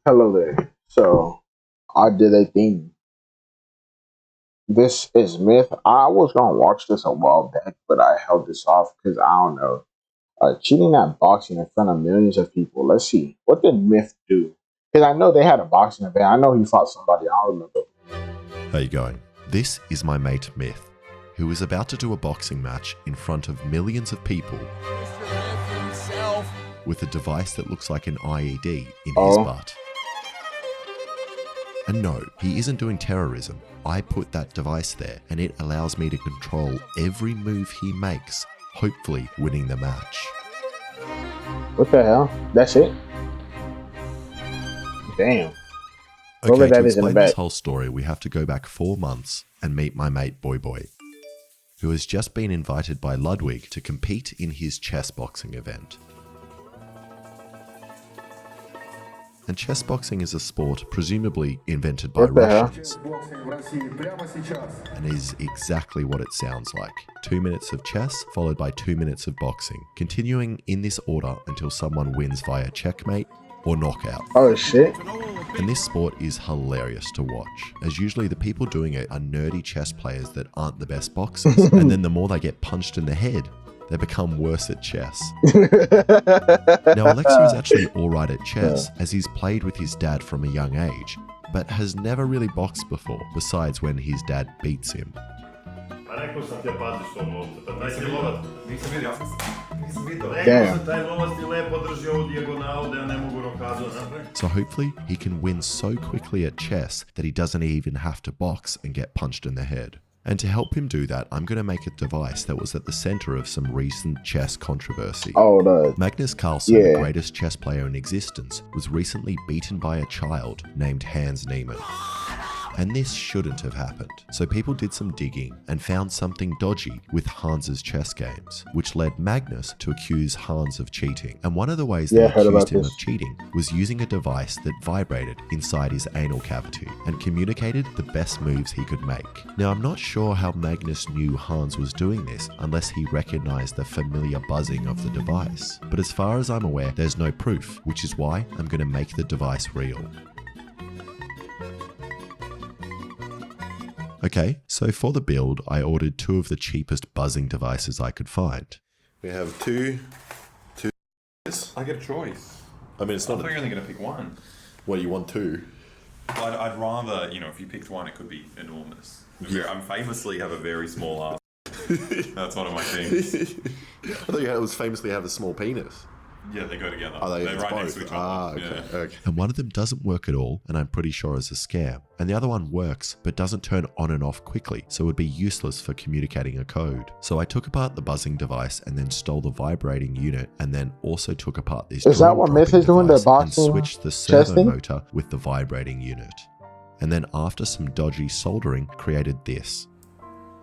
Hello there. So I did a thing. This is myth. I was gonna watch this a while back, but I held this off because I don't know. Cheating at boxing in front of millions of people. Let's see. What did Myth do? Because I know they had a boxing event. I know he fought somebody. I don't remember. How you going? This is my mate Myth, who is about to do a boxing match in front of millions of people with a device that looks like an IED in his butt. And no, he isn't doing terrorism. I put that device there and it allows me to control every move he makes, hopefully winning the match. What the hell? That's it? Damn. Okay, to explain this whole story, we have to go back 4 months and meet my mate Boy Boy, who has just been invited by Ludwig to compete in his chess boxing event. And chess boxing is a sport presumably invented by Russians, and is exactly what it sounds like. 2 minutes of chess followed by 2 minutes of boxing, continuing in this order until someone wins via checkmate or knockout. Oh shit. And this sport is hilarious to watch, as usually the people doing it are nerdy chess players that aren't the best boxers, and then the more they get punched in the head, they become worse at chess. Now, Alexa is actually alright at chess, as he's played with his dad from a young age, but has never really boxed before, besides when his dad beats him. So hopefully he can win so quickly at chess that he doesn't even have to box and get punched in the head. And to help him do that, I'm going to make a device that was at the center of some recent chess controversy. Oh, no. Magnus Carlsen, the greatest chess player in existence, was recently beaten by a child named Hans Niemann. And this shouldn't have happened. So people did some digging and found something dodgy with Hans's chess games, which led Magnus to accuse Hans of cheating. And one of the ways they accused him of cheating was using a device that vibrated inside his anal cavity and communicated the best moves he could make. Now, I'm not sure how Magnus knew Hans was doing this unless he recognized the familiar buzzing of the device. But as far as I'm aware, there's no proof, which is why I'm going to make the device real. Okay, so for the build, I ordered 2 of the cheapest buzzing devices I could find. We have two. I get a choice. I mean, it's not. I thought you're only going to pick one. Well, you want 2? I'd rather, if you picked one, it could be enormous. I famously have a very small ass. That's one of my things. I thought it was famously have a small penis. Yeah, they go together. They're right next to each other. Okay. And one of them doesn't work at all, and I'm pretty sure is a scam. And the other one works, but doesn't turn on and off quickly, so it would be useless for communicating a code. So I took apart the buzzing device and then stole the vibrating unit, and then also took apart this Is that what Myth is doing, the boxing and switched the servo motor with the vibrating unit. And then after some dodgy soldering, created this.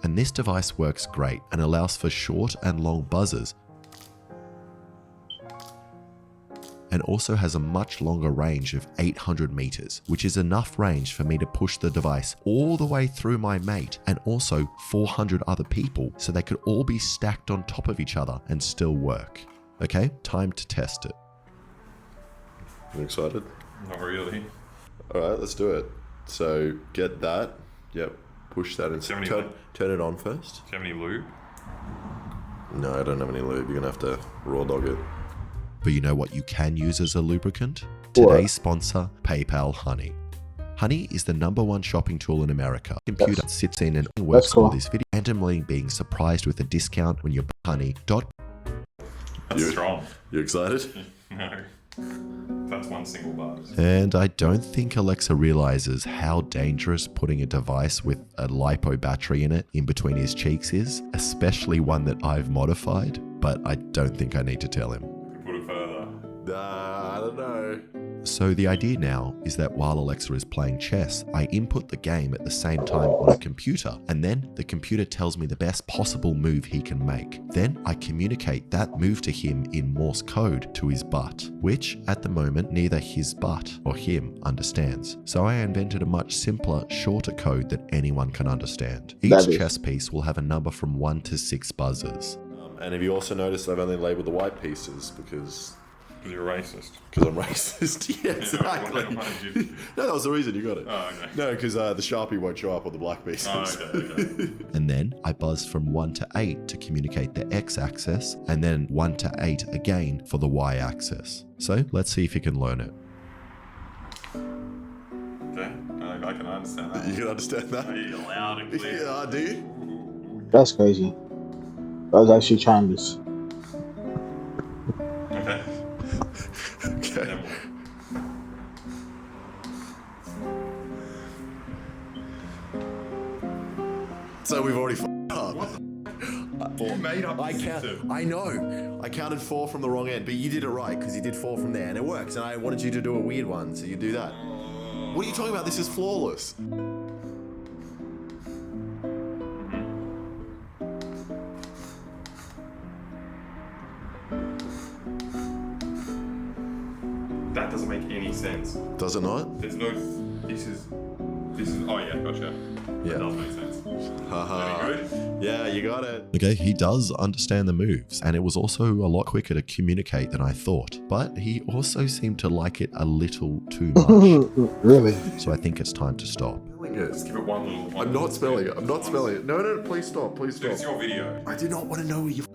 And this device works great and allows for short and long buzzers, and also has a much longer range of 800 meters, which is enough range for me to push the device all the way through my mate and also 400 other people, so they could all be stacked on top of each other and still work. Okay, time to test it. You excited? Not really. Alright, let's do it. So get that. Yep. Push that and turn it on first. Do you have any lube? No, I don't have any lube. You're going to have to raw dog it. But you know what you can use as a lubricant? Today's sponsor, PayPal Honey. Honey is the #1 shopping tool in America. Computer sits in and works for this video, randomly being surprised with a discount when you're Honey. That's strong. You excited? No. That's one single bar. And I don't think Alexa realizes how dangerous putting a device with a LiPo battery in it in between his cheeks is, especially one that I've modified, but I don't think I need to tell him. I don't know. So the idea now is that while Alexa is playing chess, I input the game at the same time on a computer, and then the computer tells me the best possible move he can make. Then I communicate that move to him in Morse code to his butt, which at the moment neither his butt or him understands. So I invented a much simpler, shorter code that anyone can understand. Each chess piece will have a number from 1 to 6 buzzers. And have you also noticed I've only labeled the white pieces because Because you're racist. Because I'm racist. Yeah, exactly. Why did you... No, that was the reason you got it. Oh, okay. No, because the Sharpie won't show up on the black pieces. Oh, okay. And then I buzzed from 1 to 8 to communicate the x-axis, and then 1 to 8 again for the y-axis. So let's see if you can learn it. Okay, I can understand that. You can understand that? You're loud and clear. Yeah, do you? That's crazy. I was actually trying this. Okay. Okay. So we've already f***ed up. You made up I the count. system. I know. I counted 4 from the wrong end, but you did it right because you did 4 from there, and it works. And I wanted you to do a weird one, so you do that. What are you talking about? This is flawless. That doesn't make any sense. Does it not? There's no. This is. Oh yeah, gotcha. Yeah. That does make sense. Haha. Very good. Yeah, you got it. Okay, he does understand the moves, and it was also a lot quicker to communicate than I thought. But he also seemed to like it a little too much. Really? So I think it's time to stop. Just give it one little. I'm not spelling it. I'm not spelling it. No, please stop. Please Dude, stop. it's your video. I do not want to know what your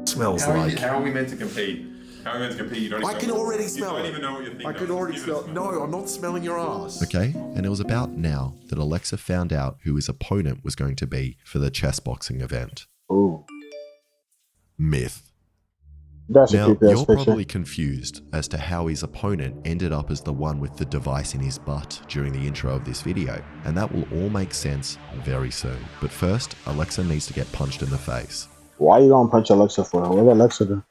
smells How like. are we meant to compete? How are we meant to compete? You don't. I can already smell You it. don't even know what you're thinking. I can already smell. No, I'm not smelling your ass. Okay, and it was about now that Alexa found out who his opponent was going to be for the chess boxing event. Ooh. Myth. That's a Now, creepy ass you're picture. probably confused as to how his opponent ended up as the one with the device in his butt during the intro of this video, and that will all make sense very soon. But first, Alexa needs to get punched in the face. Why you gonna punch Alexa for? What did Alexa do?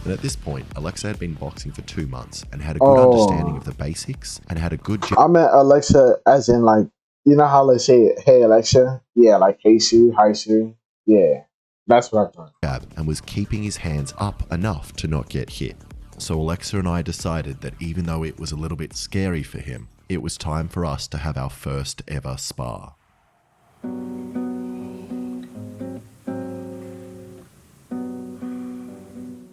And at this point, Alexa had been boxing for 2 months and had a good understanding of the basics and had a good I meant Alexa as in like, you know how they say, hey Alexa? Yeah, like hey Siri, hi Siri. Yeah, that's what I thought. jab and was keeping his hands up enough to not get hit. So Alexa and I decided that even though it was a little bit scary for him, it was time for us to have our first ever spar.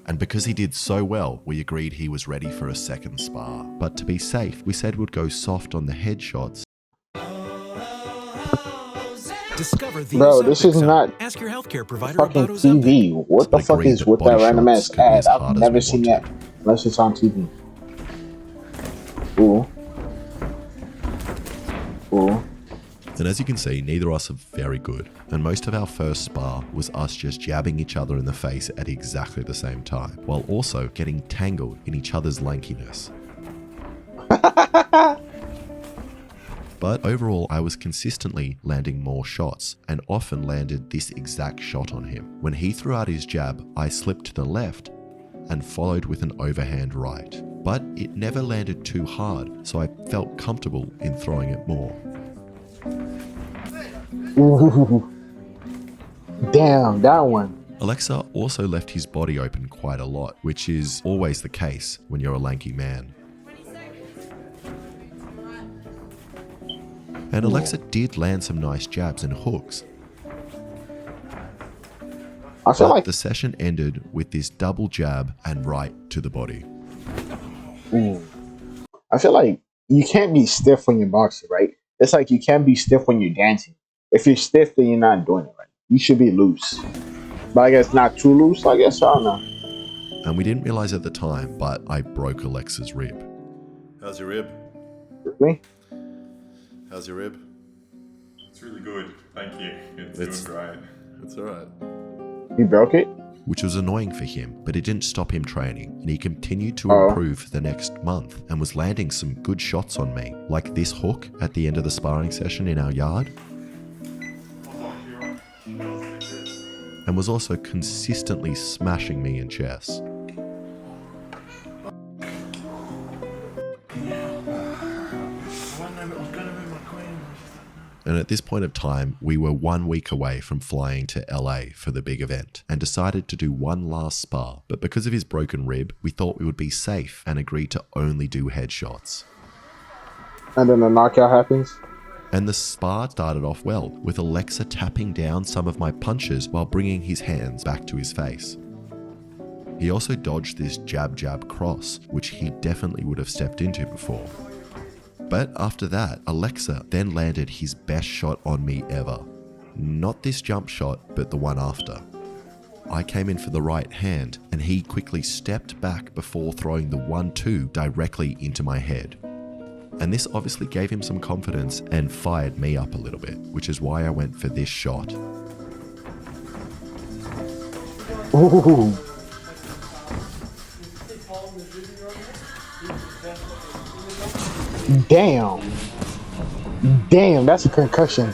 And because he did so well, we agreed he was ready for a second spar. But to be safe, we said we'd go soft on the headshots. Discover the Bro, this is not Ask your healthcare provider fucking about Ozempic. TV. What the Agreed fuck is that with that body random shots ass could be as ad? hard I've as never we seen wanted. that unless it's on TV. Ooh. Ooh. And as you can see, neither of us are very good. And most of our first spar was us just jabbing each other in the face at exactly the same time, while also getting tangled in each other's lankiness. But overall, I was consistently landing more shots and often landed this exact shot on him. When he threw out his jab, I slipped to the left and followed with an overhand right. But it never landed too hard, so I felt comfortable in throwing it more. Ooh. Damn, that one. Alexa also left his body open quite a lot, which is always the case when you're a lanky man. And Alexa did land some nice jabs and hooks, I feel but like the session ended with this double jab and right to the body. I feel like you can't be stiff when you're boxing, right? It's like you can't be stiff when you're dancing. If you're stiff, then you're not doing it right. You should be loose. But I guess not too loose, I guess. I don't know. And we didn't realize at the time, but I broke Alexa's rib. How's your rib? Really? How's your rib? It's really good. Thank you. It's- Doing great. It's alright. You broke it? Which was annoying for him, but it didn't stop him training, and he continued to Oh. improve the next month and was landing some good shots on me, like this hook at the end of the sparring session in our yard, and was also consistently smashing me in chess. And at this point of time, we were 1 week away from flying to LA for the big event and decided to do one last spar. But because of his broken rib, we thought we would be safe and agreed to only do headshots. And then the knockout happens. And the spar started off well, with Alexa tapping down some of my punches while bringing his hands back to his face. He also dodged this jab cross, which he definitely would have stepped into before. But after that, Alexa then landed his best shot on me ever. Not this jump shot, but the one after. I came in for the right hand, and he quickly stepped back before throwing the 1-2 directly into my head. And this obviously gave him some confidence and fired me up a little bit, which is why I went for this shot. Ooh. Damn, that's a concussion.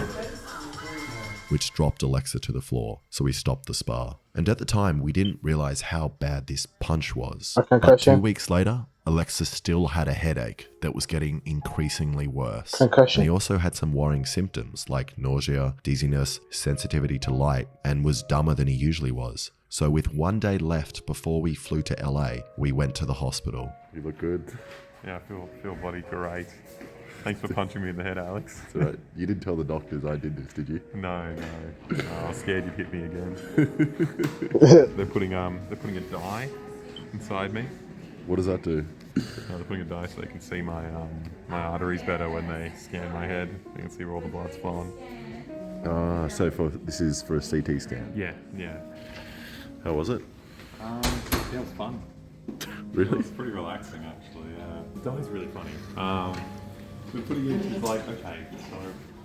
Which dropped Alexa to the floor, so we stopped the spar. And at the time, we didn't realize how bad this punch was. A But concussion? 2 weeks later, Alexa still had a headache that was getting increasingly worse. Concussion. And he also had some worrying symptoms like nausea, dizziness, sensitivity to light, and was dumber than he usually was. So with 1 day left before we flew to LA, we went to the hospital. You look good. Yeah, I feel bloody great. Thanks for punching me in the head, Alex. It's all right. You didn't tell the doctors I did this, did you? No. I was scared you'd hit me again. They're putting a dye inside me. What does that do? They're putting a dye so they can see my arteries better when they scan my head. They can see where all the blood's flowing. So this is for a CT scan. Yeah. How was it? Yeah, it was fun. It Really? was pretty relaxing, actually. The dye's really funny. We're putting it, it's like, okay, so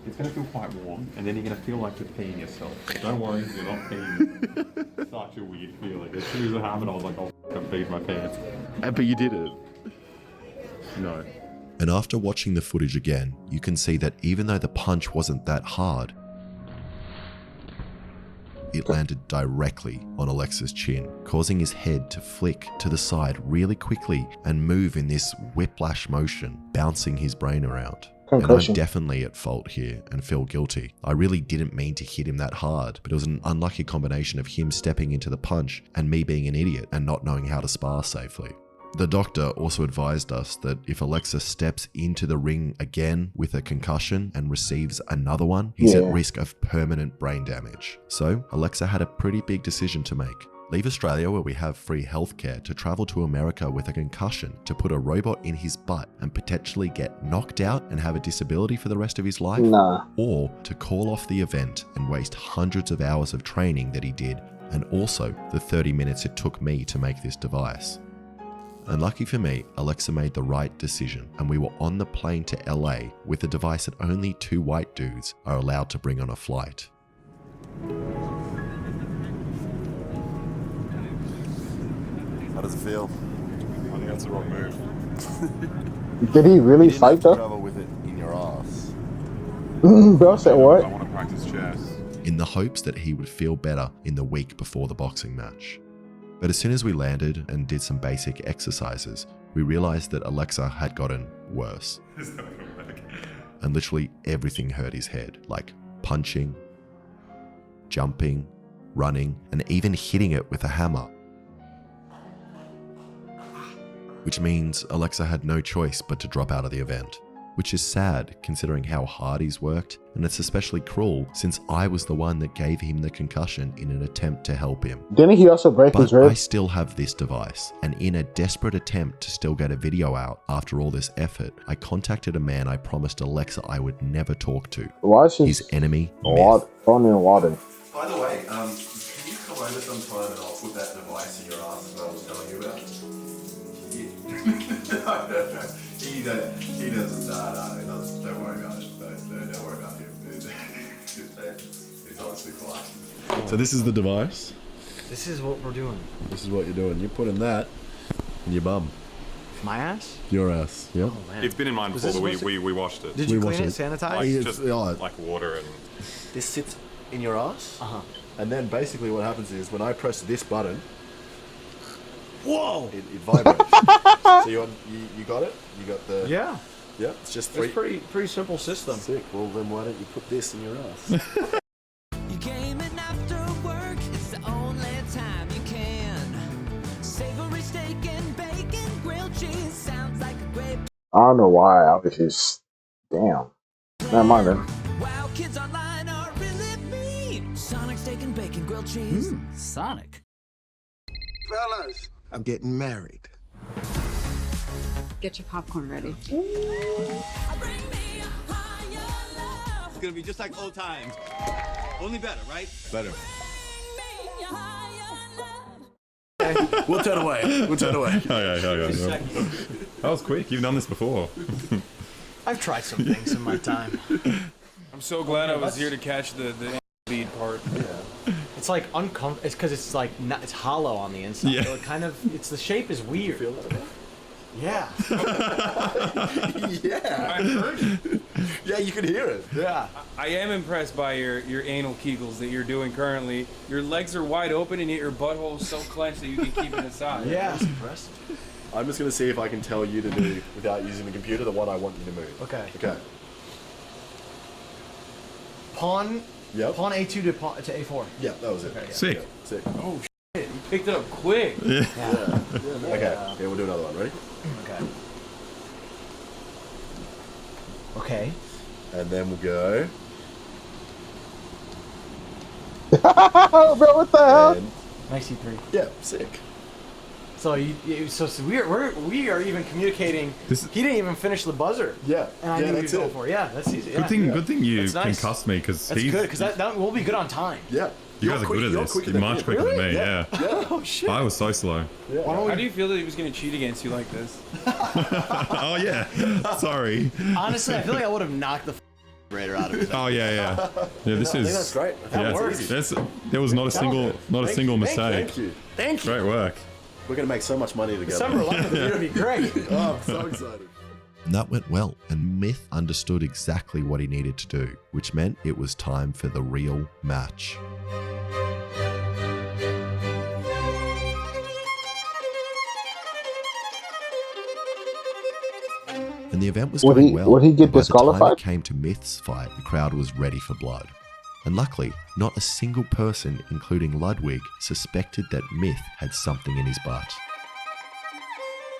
it's going to feel quite warm, and then you're going to feel like you're peeing yourself. Don't worry, you're not peeing. Such a weird feeling. As soon as it happened, I was like, oh, I peed my pants. But you did it. No. And after watching the footage again, you can see that even though the punch wasn't that hard, it landed directly on Alexa's chin, causing his head to flick to the side really quickly and move in this whiplash motion, bouncing his brain around. Concussion. And I'm definitely at fault here and feel guilty. I really didn't mean to hit him that hard, but it was an unlucky combination of him stepping into the punch and me being an idiot and not knowing how to spar safely. The doctor also advised us that if Alexa steps into the ring again with a concussion and receives another one, he's at risk of permanent brain damage. So Alexa had a pretty big decision to make. Leave Australia, where we have free healthcare, to travel to America with a concussion, to put a robot in his butt and potentially get knocked out and have a disability for the rest of his life? Nah. Or to call off the event and waste hundreds of hours of training that he did, and also the 30 minutes it took me to make this device. And lucky for me, Alexa made the right decision, and we were on the plane to LA with a device that only 2 white dudes are allowed to bring on a flight. How does it feel? I think that's the wrong move. Did he really You didn't have fight to though? travel with it in your ass. Bro said I what? want to practice chess. In the hopes that he would feel better in the week before the boxing match. But as soon as we landed and did some basic exercises, we realized that Alexa had gotten worse. Is that gonna work? And literally everything hurt his head, like punching, jumping, running, and even hitting it with a hammer. Which means Alexa had no choice but to drop out of the event. Which is sad considering how hard he's worked, and it's especially cruel since I was the one that gave him the concussion in an attempt to help him. Didn't he also break his But I ribs? still have this device, and in a desperate attempt to still get a video out after all this effort, I contacted a man I promised Alexa I would never talk to. Why is His his enemy, water, Myth. phone in water? By the way, can you come over sometime and I'll put that device in your ass that I was telling you about? No. He doesn't, don't worry about it. Don't worry about him. It's honestly fine. So this is the device. This is what we're doing. This is what you're doing. You're putting that in your bum. My ass? Your ass. Yep. Oh man. It's been in mine Was before, this but we washed it. Did you We clean it, watched it. sanitize? Like, It's- just yeah. like water and... This sits in your ass. Uh-huh. And then basically what happens is when I press this button, whoa, it vibrates. So you got it? You got the... Yeah. Yeah, it's just It's three. pretty simple system. Sick. Well, then why don't you put this in your ass? You came in after work, it's the only time you can. Savory steak and bacon, grilled cheese sounds like a great I don't know why I was just Damn. Never mind then. Wow, kids online are really mean. Sonic steak and bacon, grilled cheese. Sonic. Fellas, I'm getting married. Get your popcorn ready. Bring me a higher love. It's gonna be just like old times. Only better, right? Better. Bring me a higher love. We'll turn away. Okay. That was quick. You've done this before. I've tried some things in my time. I'm so glad I was here to catch the bead part. It's like uncomfortable. It's because it's like not, it's hollow on the inside. Yeah. So it kind of. It's the shape is weird. Feel that? Yeah. Yeah. I heard it. Yeah, you can hear it. Yeah. I am impressed by your anal kegels that you're doing currently. Your legs are wide open and yet your butthole is so clenched that you can keep it inside. Yeah. That's impressive. I'm just going to see if I can tell you to do, without using the computer, the one I want you to move. Okay. Okay. Pawn. Yep. Pawn A2 to A4. Yeah, that was it. Okay, yeah. Sick. Yeah, sick. Oh, shit. You picked it up quick. Yeah. Okay, we'll do another one. Ready? Okay. Okay. And then we'll go. Bro, what the hell? And, Nice C3. yeah, sick. So we are even communicating. This is- He didn't even finish the buzzer. Yeah. And I yeah, knew he that's was going it. for it. Yeah, that's easy. Yeah. Good thing you That's nice. concussed me because That's good because that will be good on time. Yeah. you guys are good at this. You're much quicker than me. Yeah. Oh shit. I was so slow. How do you feel that he was going to cheat against you like this? Oh yeah. Sorry. Honestly, I feel like I would have knocked the grader out of it. Oh yeah. Yeah. This I think is. that's great. I think Yeah. that's easy. There was not a single mistake. Thank you. Thank you. Great work. We're going to make so much money together. Summer 11th is gonna be great. Oh, I'm so excited. And that went well, and Myth understood exactly what he needed to do, which meant it was time for the real match. And the event was going well. Would he get By the time disqualified? it came to Myth's fight, the crowd was ready for blood. And luckily, not a single person, including Ludwig, suspected that Myth had something in his butt.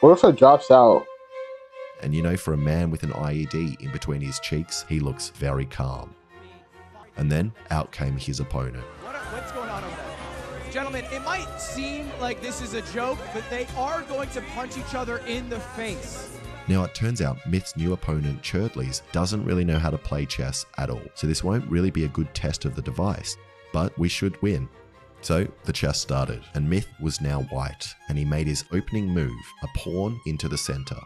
What if it drops out? And you know, for a man with an IED in between his cheeks, he looks very calm. And then out came his opponent. What's going on over there? Gentlemen, it might seem like this is a joke, but they are going to punch each other in the face. Now, it turns out Myth's new opponent, Churdley's, doesn't really know how to play chess at all, so this won't really be a good test of the device, but we should win. So the chess started, and Myth was now white, and he made his opening move, a pawn into the center.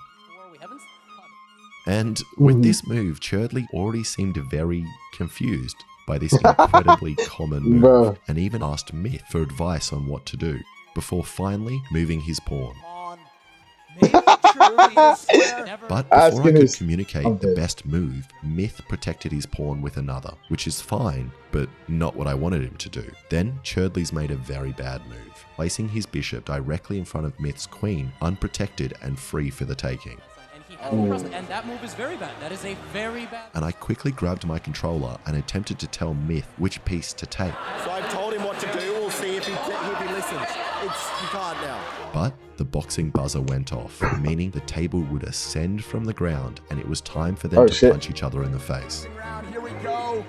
And with this move, Churdley already seemed very confused by this incredibly common move, Bro. and even asked Myth for advice on what to do, before finally moving his pawn. But before I could communicate the best move, Myth protected his pawn with another, which is fine, but not what I wanted him to do. Then Churdley's made a very bad move, placing his bishop directly in front of Myth's queen, unprotected and free for the taking. And that move is very bad. That is a very bad. And I quickly grabbed my controller and attempted to tell Myth which piece to take. So I've told him what to do. We'll see if he listens. You can't now. But the boxing buzzer went off, meaning the table would ascend from the ground and it was time for them to punch each other in the face. Here we go.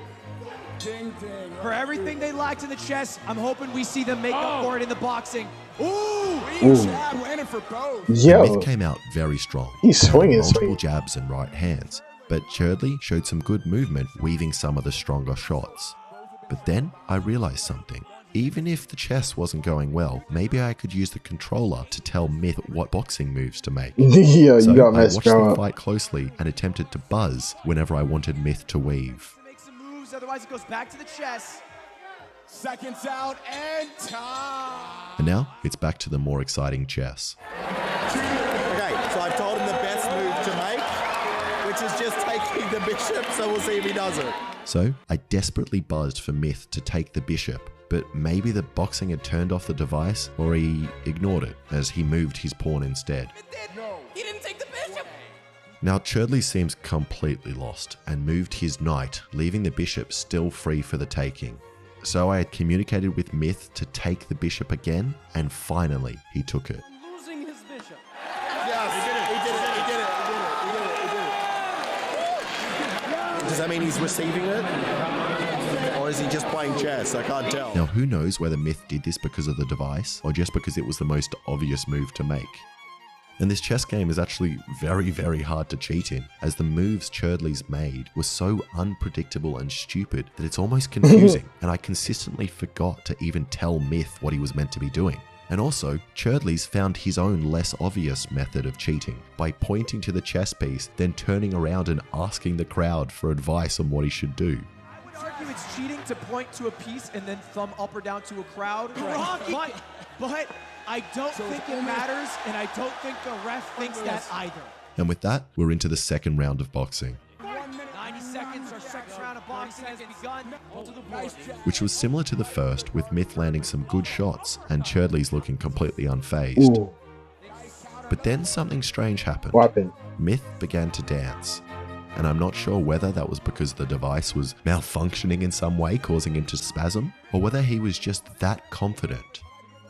Ding, ding. For everything they lacked in the chess, I'm hoping we see them make up for it in the boxing. Ooh! Jab landed for both. Yo. Myth came out very strong. He's swinging, multiple swinging. jabs and right hands, but Churdley showed some good movement, weaving some of the stronger shots. But then I realized something. Even if the chess wasn't going well, maybe I could use the controller to tell Myth what boxing moves to make. Yeah, So you got I messed watched the up. fight closely and attempted to buzz whenever I wanted Myth to weave. Make some moves, otherwise it goes back to the chess. Seconds out and time. And now it's back to the more exciting chess. Okay, so I've told him the best move to make, which is just taking the bishop, so we'll see if he does it. So I desperately buzzed for Myth to take the bishop, but maybe the boxing had turned off the device or he ignored it as he moved his pawn instead. He didn't take the bishop. Now Churdley seems completely lost and moved his knight, leaving the bishop still free for the taking. So I had communicated with Myth to take the bishop again, and finally he took it. Losing his bishop. Yes, he did it. does that mean he's receiving it? Or is he just playing chess? I can't tell. Now, who knows whether Myth did this because of the device, or just because it was the most obvious move to make. And this chess game is actually very, very hard to cheat in, as the moves Churdley's made were so unpredictable and stupid that it's almost confusing, and I consistently forgot to even tell Myth what he was meant to be doing. And also, Churdley's found his own less obvious method of cheating by pointing to the chess piece, then turning around and asking the crowd for advice on what he should do. I would argue it's cheating to point to a piece and then thumb up or down to a crowd. But I don't think it matters, and I don't think the ref thinks that either. And with that, we're into the second round of boxing, 90 seconds, our second round of boxing has begun. which was similar to the first, with Myth landing some good shots and Churdley's looking completely unfazed. Ooh. But then something strange happened. What happened? Myth began to dance. And I'm not sure whether that was because the device was malfunctioning in some way, causing him to spasm, or whether he was just that confident.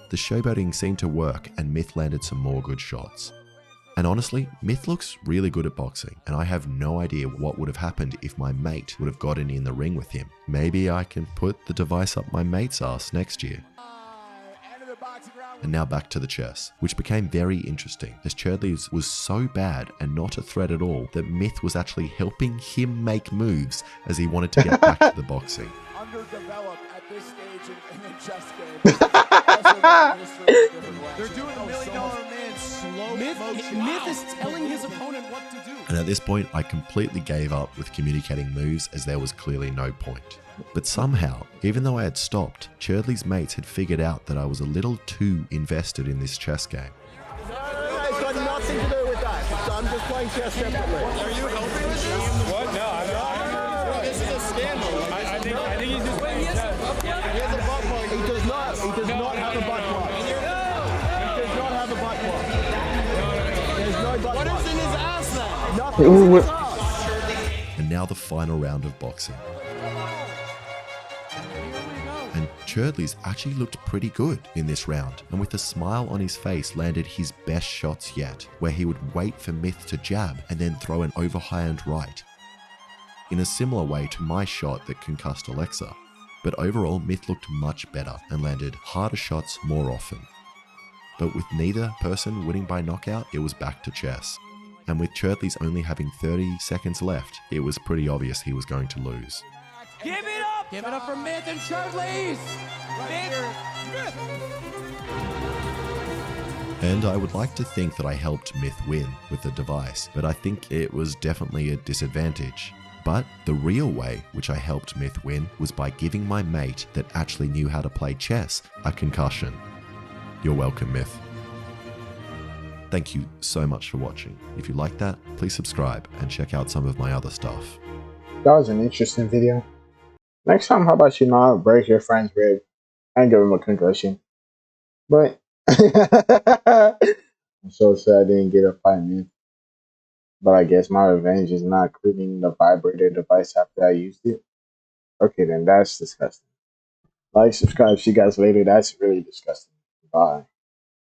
The showboating seemed to work, and Myth landed some more good shots. And honestly, Myth looks really good at boxing, and I have no idea what would have happened if my mate would have gotten in the ring with him. Maybe I can put the device up my mate's ass next year. And now back to the chess, which became very interesting, as Churdley's was so bad and not a threat at all that Myth was actually helping him make moves as he wanted to get back to the boxing. Underdeveloped at this stage in the chess game. They're doing the $1 Million Man slow motion. Myth is telling his opponent what to do. And at this point, I completely gave up with communicating moves, as there was clearly no point. But somehow, even though I had stopped, Churdley's mates had figured out that I was a little too invested in this chess game. It's got nothing to do with that. I'm just playing chess separately. Are you helping with this? What? No, I'm not. This is a scandal. I think he's just playing chess. He has a butt plug. He does not. He does not have a butt plug. He does not have a butt plug. There's no butt plug. What is in his ass then? Nothing's in his ass. And now the final round of boxing. And Churdley's actually looked pretty good in this round, and with a smile on his face landed his best shots yet, where he would wait for Myth to jab and then throw an overhand right, in a similar way to my shot that concussed Alexa. But overall, Myth looked much better and landed harder shots more often. But with neither person winning by knockout, it was back to chess. And with Churdley's only having 30 seconds left, it was pretty obvious he was going to lose. Give it up! Give it up for Myth and Churdley's! And I would like to think that I helped Myth win with the device, but I think it was definitely a disadvantage. But the real way which I helped Myth win was by giving my mate that actually knew how to play chess a concussion. You're welcome, Myth. Thank you so much for watching. If you like that, please subscribe and check out some of my other stuff. That was an interesting video. Next time, how about you not break your friend's rib and give him a concussion? But I'm so sad I didn't get a fight, man. But I guess my revenge is not cleaning the vibrator device after I used it. Okay, then that's disgusting. Like, subscribe, see you guys later. That's really disgusting. Bye.